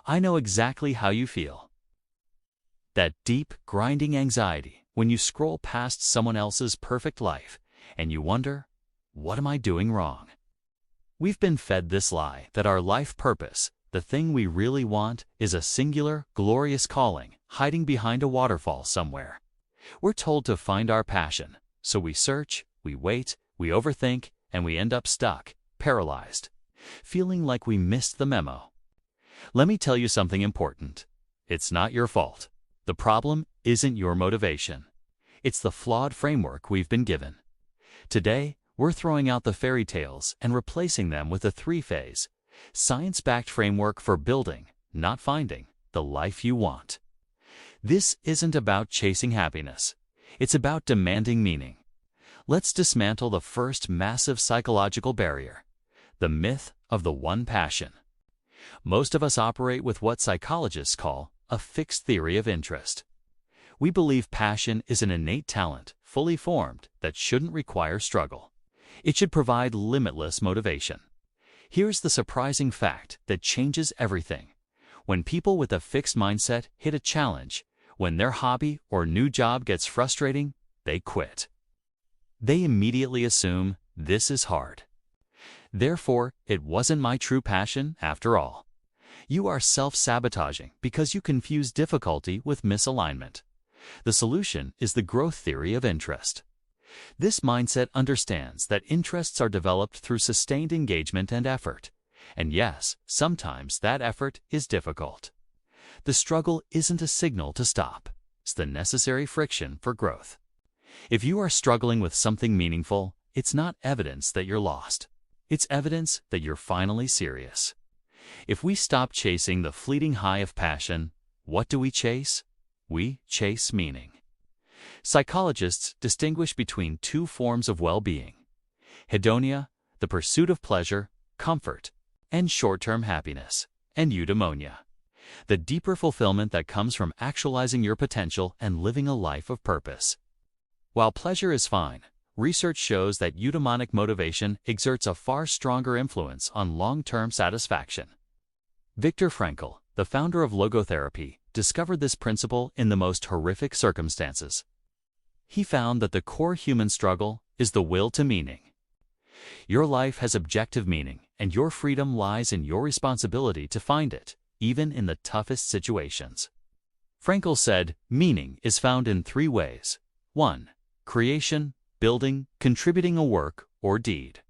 I know exactly how you feel. That deep, grinding anxiety when you scroll past someone else's perfect life and you wonder, what am I doing wrong? We've been fed this lie that our life purpose, the thing we really want, is a singular, glorious calling hiding behind a waterfall somewhere. We're told to find our passion, so we search, we wait, we overthink, and we end up stuck, paralyzed, feeling like we missed the memo. Let me tell you something important. It's not your fault. The problem isn't your motivation. It's the flawed framework we've been given. Today, we're throwing out the fairy tales and replacing them with a three-phase, science-backed framework for building, not finding, the life you want. This isn't about chasing happiness. It's about demanding meaning. Let's dismantle the first massive psychological barrier, the myth of the one passion. Most of us operate with what psychologists call a fixed theory of interest. We believe passion is an innate talent, fully formed, that shouldn't require struggle. It should provide limitless motivation. Here's the surprising fact that changes everything. When people with a fixed mindset hit a challenge, when their hobby or new job gets frustrating, they quit. They immediately assume this is hard. Therefore, it wasn't my true passion after all. You are self-sabotaging because you confuse difficulty with misalignment. The solution is the growth theory of interest. This mindset understands that interests are developed through sustained engagement and effort. And yes, sometimes that effort is difficult. The struggle isn't a signal to stop. It's the necessary friction for growth. If you are struggling with something meaningful, it's not evidence that you're lost. It's evidence that you're finally serious. If we stop chasing the fleeting high of passion, what do we chase? We chase meaning. Psychologists distinguish between two forms of well-being: Hedonia, the pursuit of pleasure, comfort, and short-term happiness, and Eudaimonia, the deeper fulfillment that comes from actualizing your potential and living a life of purpose. While pleasure is fine, research shows that eudaimonic motivation exerts a far stronger influence on long-term satisfaction. Viktor Frankl, the founder of Logotherapy, discovered this principle in the most horrific circumstances. He found that the core human struggle is the will to meaning. Your life has objective meaning, and your freedom lies in your responsibility to find it, even in the toughest situations. Frankl said, meaning is found in three ways. 1. Creation, building, contributing a work or deed.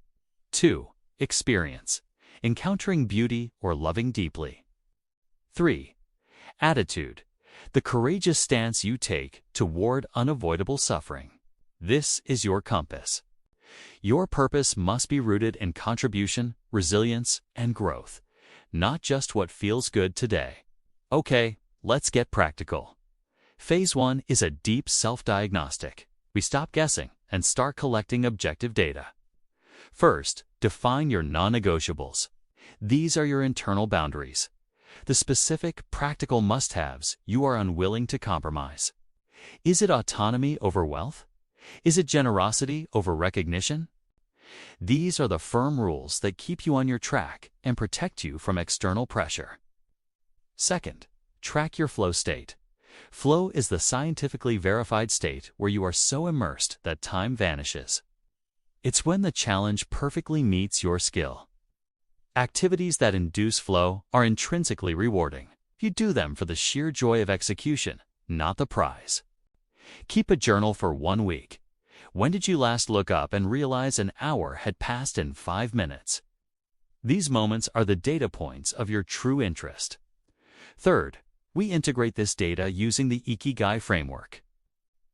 2. Experience, encountering beauty or loving deeply. 3. Attitude, the courageous stance you take toward unavoidable suffering. This is your compass. Your purpose must be rooted in contribution, resilience, and growth, not just what feels good today. Okay, let's get practical. Phase 1 is a deep self-diagnostic. We stop guessing and start collecting objective data. First, define your non-negotiables. These are your internal boundaries, the specific, practical must-haves you are unwilling to compromise. Is it autonomy over wealth? Is it generosity over recognition? These are the firm rules that keep you on your track and protect you from external pressure. Second, track your flow state. Flow is the scientifically verified state where you are so immersed that time vanishes. It's when the challenge perfectly meets your skill. Activities that induce flow are intrinsically rewarding. You do them for the sheer joy of execution, not the prize. Keep a journal for 1 week. When did you last look up and realize an hour had passed in 5 minutes? These moments are the data points of your true interest. Third, we integrate this data using the Ikigai framework.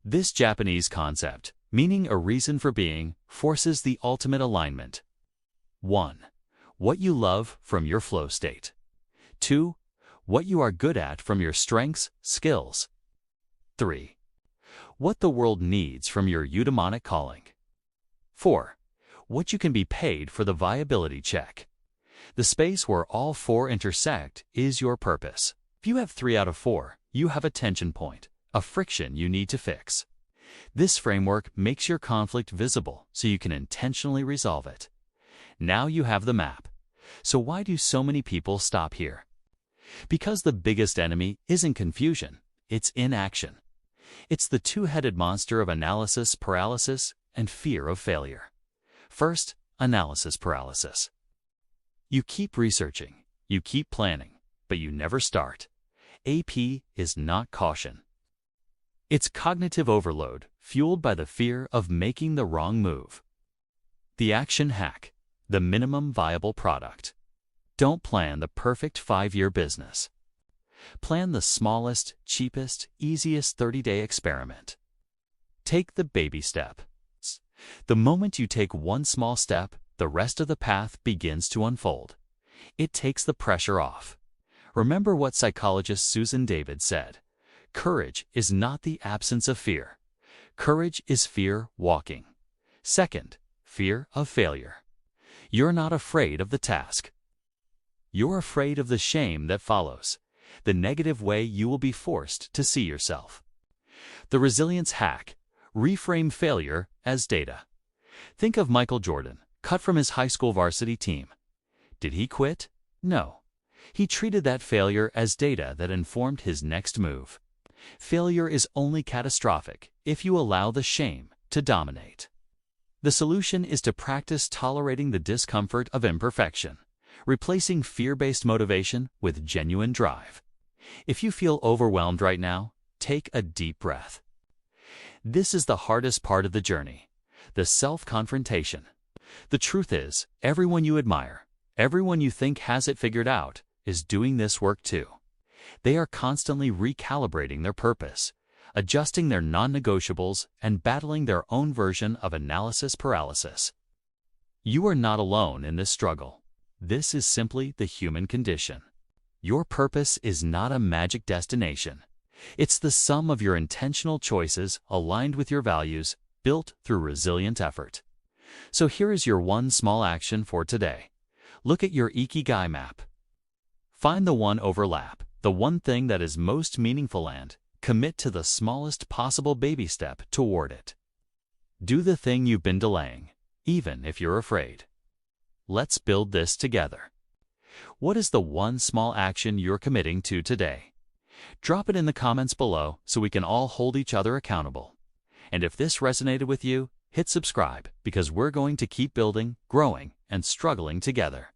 This Japanese concept, meaning a reason for being, forces the ultimate alignment. 1. What you love from your flow state. 2. What you are good at from your strengths, skills. 3. What the world needs from your eudaimonic calling. 4. What you can be paid for the viability check. The space where all 4 intersect is your purpose. If you have 3 out of 4, you have a tension point, a friction you need to fix. This framework makes your conflict visible so you can intentionally resolve it. Now you have the map. So why do so many people stop here? Because the biggest enemy isn't confusion, it's inaction. It's the two-headed monster of analysis paralysis and fear of failure. First, analysis paralysis. You keep researching, you keep planning, but you never start. AP is not caution. It's cognitive overload fueled by the fear of making the wrong move. The action hack, the minimum viable product. Don't plan the perfect 5-year business. Plan the smallest, cheapest, easiest 30-day experiment. Take the baby step. The moment you take one small step, the rest of the path begins to unfold. It takes the pressure off. Remember what psychologist Susan David said: courage is not the absence of fear. Courage is fear walking. Second, fear of failure. You're not afraid of the task. You're afraid of the shame that follows, the negative way you will be forced to see yourself. The resilience hack: reframe failure as data. Think of Michael Jordan, cut from his high school varsity team. Did he quit? No. He treated that failure as data that informed his next move. Failure is only catastrophic if you allow the shame to dominate. The solution is to practice tolerating the discomfort of imperfection, replacing fear-based motivation with genuine drive. If you feel overwhelmed right now, take a deep breath. This is the hardest part of the journey, the self-confrontation. The truth is, everyone you admire, everyone you think has it figured out, is doing this work too. They are constantly recalibrating their purpose, adjusting their non-negotiables, and battling their own version of analysis paralysis. You are not alone in this struggle. This is simply the human condition. Your purpose is not a magic destination. It's the sum of your intentional choices aligned with your values, built through resilient effort. So here is your one small action for today. Look at your Ikigai map. Find the one overlap, the one thing that is most meaningful, and commit to the smallest possible baby step toward it. Do the thing you've been delaying, even if you're afraid. Let's build this together. What is the one small action you're committing to today? Drop it in the comments below so we can all hold each other accountable. And if this resonated with you, hit subscribe, because we're going to keep building, growing, and struggling together.